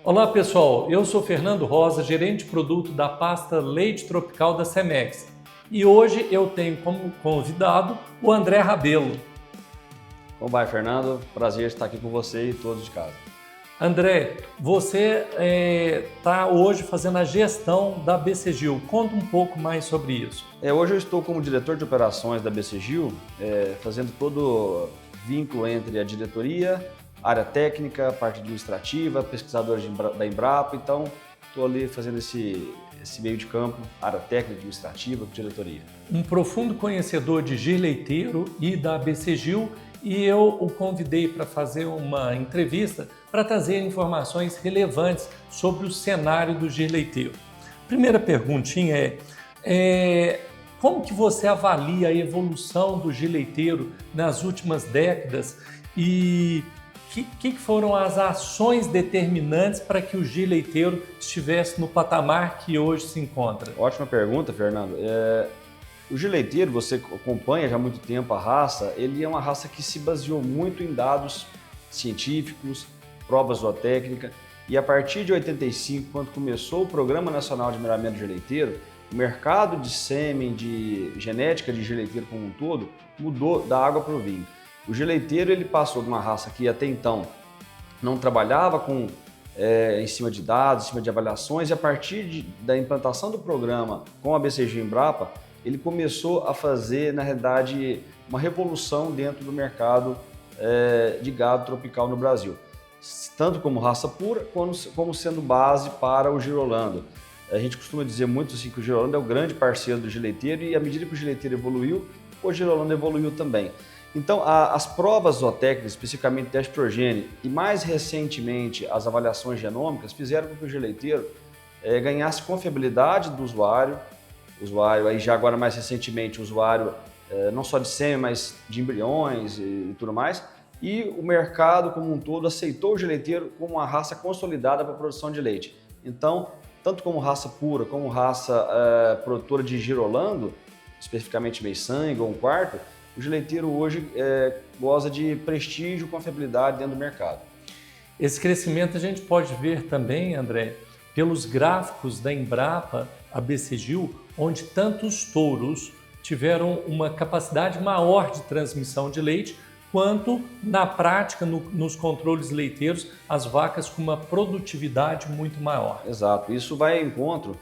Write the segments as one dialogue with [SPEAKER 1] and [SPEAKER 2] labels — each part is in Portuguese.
[SPEAKER 1] Olá pessoal, eu sou Fernando Rosa, gerente de produto da pasta Leite Tropical da Cemex. E hoje eu tenho como convidado o André Rabelo.
[SPEAKER 2] Como vai, Fernando? Prazer estar aqui com você e todos de casa.
[SPEAKER 1] André, você está hoje fazendo a gestão da BCGil. Conta um pouco mais sobre isso.
[SPEAKER 2] Hoje eu estou como diretor de operações da BCGil, fazendo todo o vínculo entre a diretoria, área técnica, parte administrativa, pesquisadores da Embrapa. Então, estou ali fazendo esse meio de campo, área técnica, administrativa, diretoria.
[SPEAKER 1] Um profundo conhecedor de gir leiteiro e da BCGil, e eu o convidei para fazer uma entrevista para trazer informações relevantes sobre o cenário do gir leiteiro. Primeira perguntinha como que você avalia a evolução do gir leiteiro nas últimas décadas e que foram as ações determinantes para que o gir leiteiro estivesse no patamar que hoje se encontra?
[SPEAKER 2] Ótima pergunta, Fernando. O gir leiteiro, você acompanha já há muito tempo a raça, ele é uma raça que se baseou muito em dados científicos, provas zootécnicas, e a partir de 85, quando começou o Programa Nacional de Melhoramento do Gir Leiteiro, o mercado de sêmen, de genética de gir leiteiro como um todo, mudou da água para o vinho. O gir leiteiro ele passou de uma raça que até então não trabalhava em cima de dados, em cima de avaliações, e a partir da implantação do programa com a BCG Embrapa, ele começou a fazer, na realidade, uma revolução dentro do mercado de gado tropical no Brasil. Tanto como raça pura, como sendo base para o girolando. A gente costuma dizer muito assim que o girolando é o grande parceiro do gir leiteiro e à medida que o gir leiteiro evoluiu, o girolando evoluiu também. Então, as provas zootécnicas, especificamente teste progênie e mais recentemente as avaliações genômicas, fizeram com que o gir leiteiro ganhasse confiabilidade do usuário, aí já agora mais recentemente, o usuário não só de sêmen, mas de embriões e tudo mais, e o mercado como um todo aceitou o gir leiteiro como uma raça consolidada para a produção de leite. Então, tanto como raça pura, como raça produtora de girolando, especificamente meio sangue ou um quarto, o gir leiteiro hoje goza de prestígio e confiabilidade dentro do mercado.
[SPEAKER 1] Esse crescimento a gente pode ver também, André, pelos gráficos da Embrapa, a BCGil, onde tantos touros tiveram uma capacidade maior de transmissão de leite, quanto na prática, nos controles leiteiros, as vacas com uma produtividade muito maior.
[SPEAKER 2] Exato, isso vai ao encontro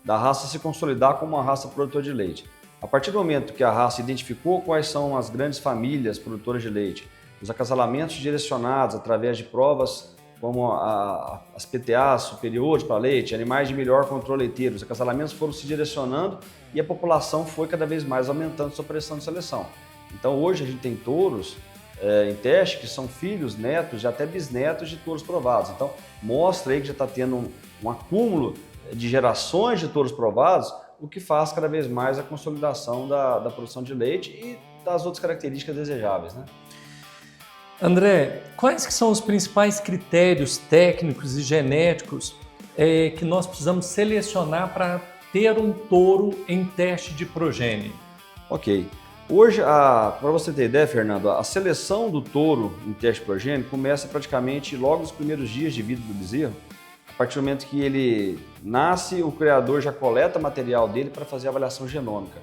[SPEAKER 2] da raça se consolidar como uma raça produtora de leite. A partir do momento que a raça identificou quais são as grandes famílias produtoras de leite, os acasalamentos direcionados através de provas como as PTAs superiores para leite, animais de melhor controle leiteiro, os acasalamentos foram se direcionando e a população foi cada vez mais aumentando sua pressão de seleção. Então hoje a gente tem touros em teste que são filhos, netos e até bisnetos de touros provados. Então mostra aí que já está tendo um acúmulo de gerações de touros provados, o que faz cada vez mais a consolidação da produção de leite e das outras características desejáveis, né?
[SPEAKER 1] André, quais que são os principais critérios técnicos e genéticos que nós precisamos selecionar para ter um touro em teste de progênie?
[SPEAKER 2] Ok. Hoje, para você ter ideia, Fernando, a seleção do touro em teste de progênie começa praticamente logo nos primeiros dias de vida do bezerro. A partir do momento que ele nasce, o criador já coleta material dele para fazer a avaliação genômica.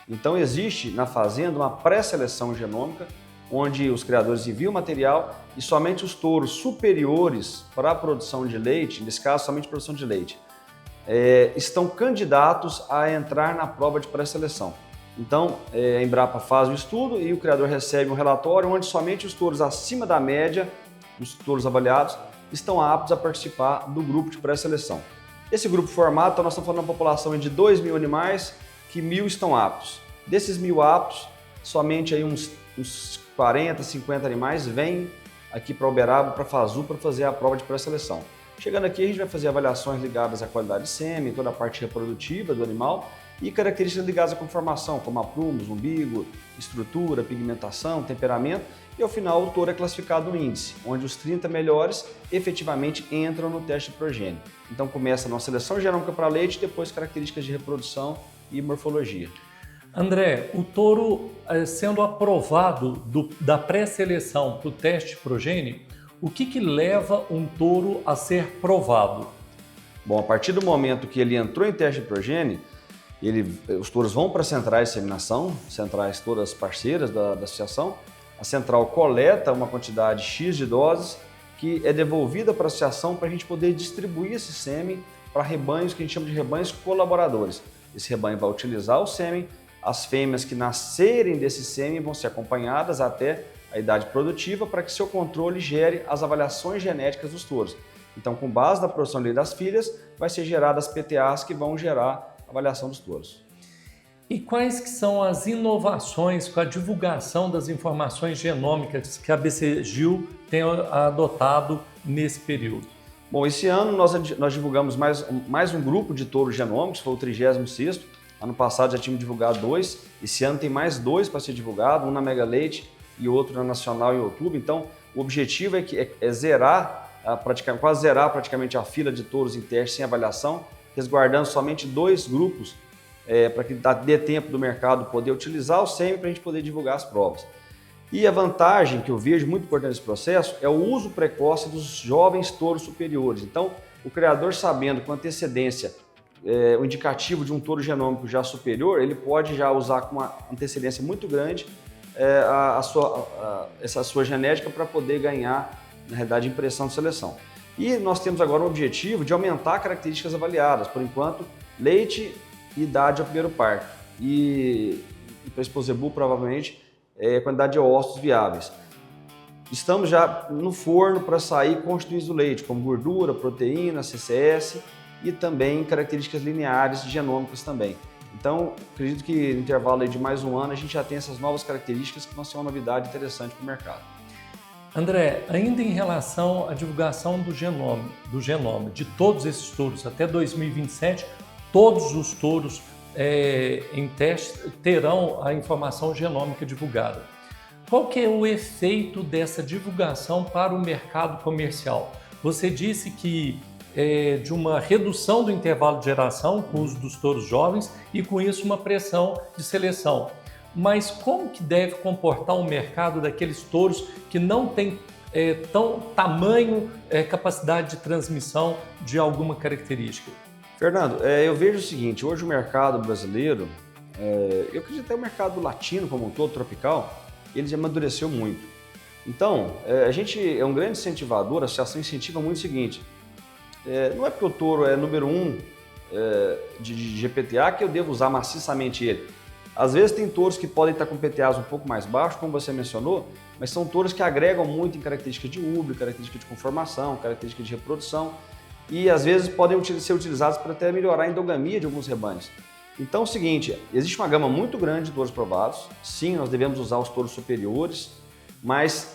[SPEAKER 2] Então existe na fazenda uma pré-seleção genômica, onde os criadores enviam material e somente os touros superiores para a produção de leite, nesse caso somente produção de leite, estão candidatos a entrar na prova de pré-seleção. Então a Embrapa faz o estudo e o criador recebe um relatório onde somente os touros acima da média, os touros avaliados, estão aptos a participar do grupo de pré-seleção. Esse grupo formado, então nós estamos falando de uma população de 2.000 animais, que 1.000 estão aptos. Desses 1.000 aptos, somente aí uns 40, 50 animais vêm aqui para Uberaba, para Fazu, para fazer a prova de pré-seleção. Chegando aqui, a gente vai fazer avaliações ligadas à qualidade de sêmen, toda a parte reprodutiva do animal e características ligadas à conformação, como aprumos, umbigo, estrutura, pigmentação, temperamento. E ao final o touro é classificado no índice, onde os 30 melhores efetivamente entram no teste de progênie. Então começa a nossa seleção genômica para leite, depois características de reprodução e morfologia.
[SPEAKER 1] André, o touro sendo aprovado da pré-seleção para o teste progênie, O que leva um touro a ser provado?
[SPEAKER 2] Bom, a partir do momento que ele entrou em teste de progênie, os touros vão para centrais de inseminação, centrais todas parceiras da associação. A central coleta uma quantidade X de doses que é devolvida para a associação para a gente poder distribuir esse sêmen para rebanhos que a gente chama de rebanhos colaboradores. Esse rebanho vai utilizar o sêmen, as fêmeas que nascerem desse sêmen vão ser acompanhadas até a idade produtiva para que seu controle gere as avaliações genéticas dos touros. Então, com base na produção das filhas, vai ser geradas PTAs que vão gerar a avaliação dos touros.
[SPEAKER 1] E quais que são as inovações com a divulgação das informações genômicas que a BCGIL tem adotado nesse período?
[SPEAKER 2] Bom, esse ano nós divulgamos mais um grupo de touros genômicos, foi o 36º. Ano passado já tínhamos divulgado 2, esse ano tem mais 2 para ser divulgado, um na Mega Leite e outro na Nacional em outubro. Então, o objetivo é zerar, quase zerar praticamente a fila de touros em teste sem avaliação, resguardando somente 2 grupos para que dê tempo do mercado poder utilizar o sêmen para a gente poder divulgar as provas. E a vantagem que eu vejo muito importante nesse processo é o uso precoce dos jovens touros superiores. Então, o criador sabendo com antecedência o indicativo de um touro genômico já superior, ele pode já usar com uma antecedência muito grande essa sua genética para poder ganhar, na realidade, impressão de seleção. E nós temos agora o objetivo de aumentar características avaliadas, por enquanto, leite e idade ao primeiro parto. E para esse Zebu, provavelmente, quantidade de óvulos viáveis. Estamos já no forno para sair constituintes do leite, como gordura, proteína, CCS e também características lineares genômicas também. Então, acredito que no intervalo de mais um ano a gente já tem essas novas características que vão ser uma novidade interessante para o mercado.
[SPEAKER 1] André, ainda em relação à divulgação do genoma de todos esses touros, até 2027, todos os touros em teste terão a informação genômica divulgada. Qual que é o efeito dessa divulgação para o mercado comercial? Você disse que de uma redução do intervalo de geração com o uso dos touros jovens e com isso uma pressão de seleção. Mas como que deve comportar o mercado daqueles touros que não têm tamanho, capacidade de transmissão de alguma característica?
[SPEAKER 2] Fernando, eu vejo o seguinte, hoje o mercado brasileiro, eu acredito até o mercado latino como um todo, tropical, ele já amadureceu muito. Então, a gente é um grande incentivador, a associação incentiva muito o seguinte, não é porque o touro é número 1 de GPTA que eu devo usar maciçamente ele. Às vezes tem touros que podem estar com PTAs um pouco mais baixos, como você mencionou, mas são touros que agregam muito em características de úbrio, características de conformação, características de reprodução e às vezes podem ser utilizados para até melhorar a endogamia de alguns rebanhos. Então é o seguinte, existe uma gama muito grande de touros provados, sim, nós devemos usar os touros superiores, mas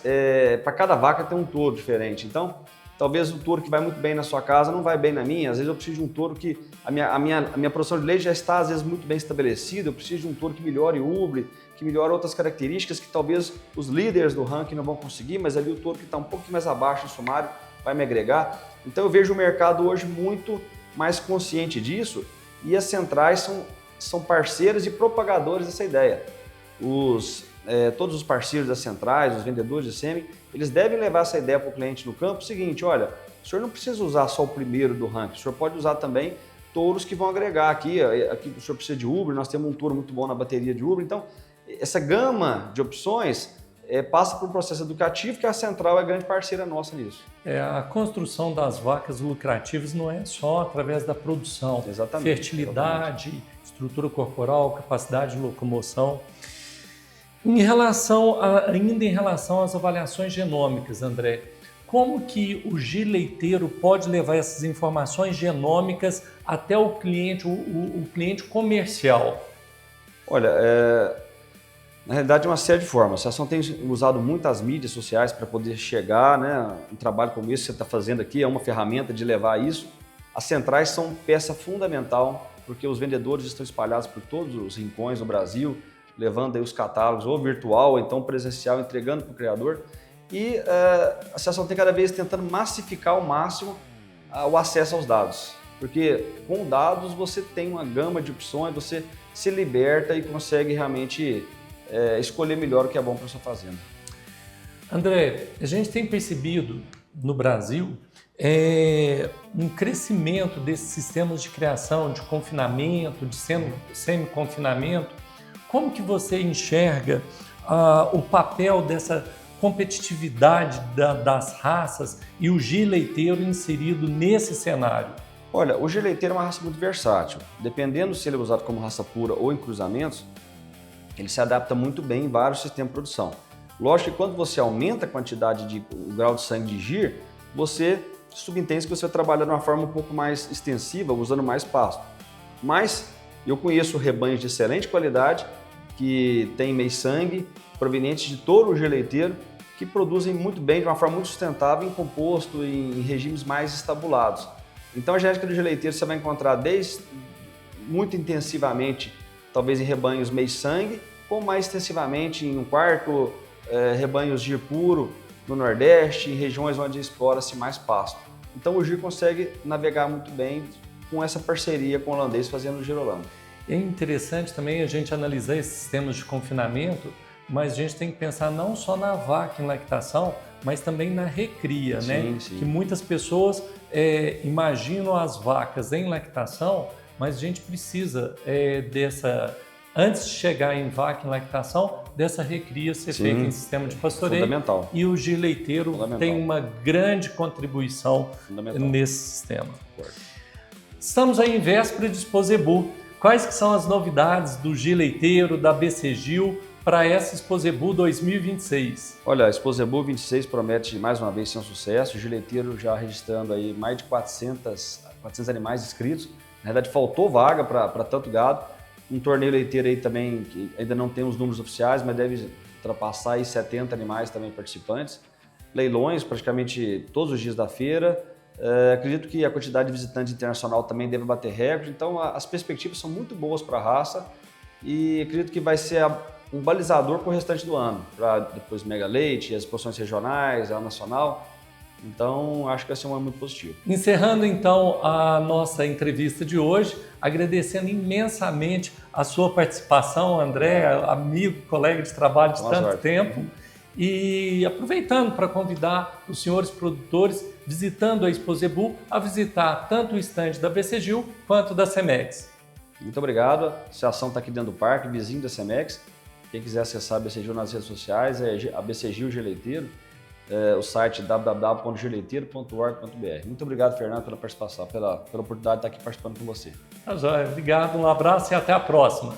[SPEAKER 2] para cada vaca tem um touro diferente. Então, talvez o touro que vai muito bem na sua casa não vai bem na minha. Às vezes eu preciso de um touro que a minha produção de leite já está às vezes muito bem estabelecida. Eu preciso de um touro que melhore o ubre, que melhore outras características que talvez os líderes do ranking não vão conseguir, mas ali o touro que está um pouco mais abaixo no sumário vai me agregar. Então eu vejo o mercado hoje muito mais consciente disso e as centrais são parceiras e propagadores dessa ideia. Todos os parceiros das centrais, os vendedores de sêmen, eles devem levar essa ideia para o cliente no campo, o seguinte, olha, o senhor não precisa usar só o primeiro do ranking, o senhor pode usar também touros que vão agregar aqui o senhor precisa de ubre, nós temos um touro muito bom na bateria de ubre, então essa gama de opções passa por um processo educativo que a central é grande parceira nossa nisso.
[SPEAKER 1] A construção das vacas lucrativas não é só através da produção,
[SPEAKER 2] exatamente,
[SPEAKER 1] fertilidade, estrutura corporal, capacidade de locomoção. Ainda em relação às avaliações genômicas, André, como que o leiteiro pode levar essas informações genômicas até o cliente comercial?
[SPEAKER 2] Olha, na realidade é uma série de formas. A associação tem usado muitas mídias sociais para poder chegar, né? Um trabalho como esse que você está fazendo aqui é uma ferramenta de levar isso. As centrais são peça fundamental, porque os vendedores estão espalhados por todos os rincões do Brasil, levando aí os catálogos, ou virtual, ou então presencial, entregando para o criador. E a associação tem cada vez tentando massificar ao máximo o acesso aos dados. Porque com dados você tem uma gama de opções, você se liberta e consegue realmente escolher melhor o que é bom para a sua fazenda.
[SPEAKER 1] André, a gente tem percebido no Brasil um crescimento desses sistemas de criação, de confinamento, de semi-confinamento. Como que você enxerga o papel dessa competitividade das raças e o G leiteiro inserido nesse cenário?
[SPEAKER 2] Olha, o G leiteiro é uma raça muito versátil. Dependendo se ele é usado como raça pura ou em cruzamentos, ele se adapta muito bem em vários sistemas de produção. Lógico que quando você aumenta a quantidade o grau de sangue de GIR, você subentende que você trabalha de uma forma um pouco mais extensiva, usando mais pasto. Mas eu conheço rebanhos de excelente qualidade, que têm meio-sangue, provenientes de touro ou G leiteiro, que produzem muito bem, de uma forma muito sustentável, em composto, em regimes mais estabulados. Então a genética do G leiteiro você vai encontrar muito intensivamente, talvez em rebanhos meio-sangue, ou mais extensivamente em um quarto, rebanhos GIR puro, no Nordeste, em regiões onde explora-se mais pasto. Então o GIR consegue navegar muito bem com essa parceria com o holandês fazendo o GIR Holanda.
[SPEAKER 1] É interessante também a gente analisar esses sistemas de confinamento, mas a gente tem que pensar não só na vaca em lactação, mas também na recria,
[SPEAKER 2] sim,
[SPEAKER 1] né?
[SPEAKER 2] Sim.
[SPEAKER 1] Que muitas pessoas imaginam as vacas em lactação, mas a gente precisa antes de chegar em vaca em lactação, dessa recria ser feita em sistema de pastoreio.
[SPEAKER 2] Fundamental.
[SPEAKER 1] E o G leiteiro tem uma grande contribuição nesse sistema. Estamos aí em véspera de Exposebu. Quais que são as novidades do G leiteiro, da BCGil, para essa Exposebu 2026?
[SPEAKER 2] Olha, a Exposebu 26 promete mais uma vez ser um sucesso. O G leiteiro já registrando aí mais de 400 animais inscritos. Na verdade, faltou vaga para tanto gado. Um torneio leiteiro aí também, que ainda não tem os números oficiais, mas deve ultrapassar aí 70 animais também participantes. Leilões praticamente todos os dias da feira. Acredito que a quantidade de visitantes internacional também deve bater recorde. Então, as perspectivas são muito boas para a raça e acredito que vai ser um balizador para o restante do ano, para depois Mega Leite, as exposições regionais, a nacional. Então, acho que vai ser um ano muito positivo.
[SPEAKER 1] Encerrando, então, a nossa entrevista de hoje, agradecendo imensamente a sua participação, André, amigo, colega de trabalho de tanto tempo, e aproveitando para convidar os senhores produtores, visitando a Exposebu, a visitar tanto o estande da BCGil quanto da Cemex.
[SPEAKER 2] Muito obrigado. A associação está aqui dentro do parque, vizinho da Cemex. Quem quiser acessar a BCGil nas redes sociais é a BCGil G leiteiro. O site www.gleiteiro.org.br. Muito obrigado, Fernando, pela participação, pela oportunidade de estar aqui participando com você.
[SPEAKER 1] Tá joia. Obrigado, um abraço e até a próxima.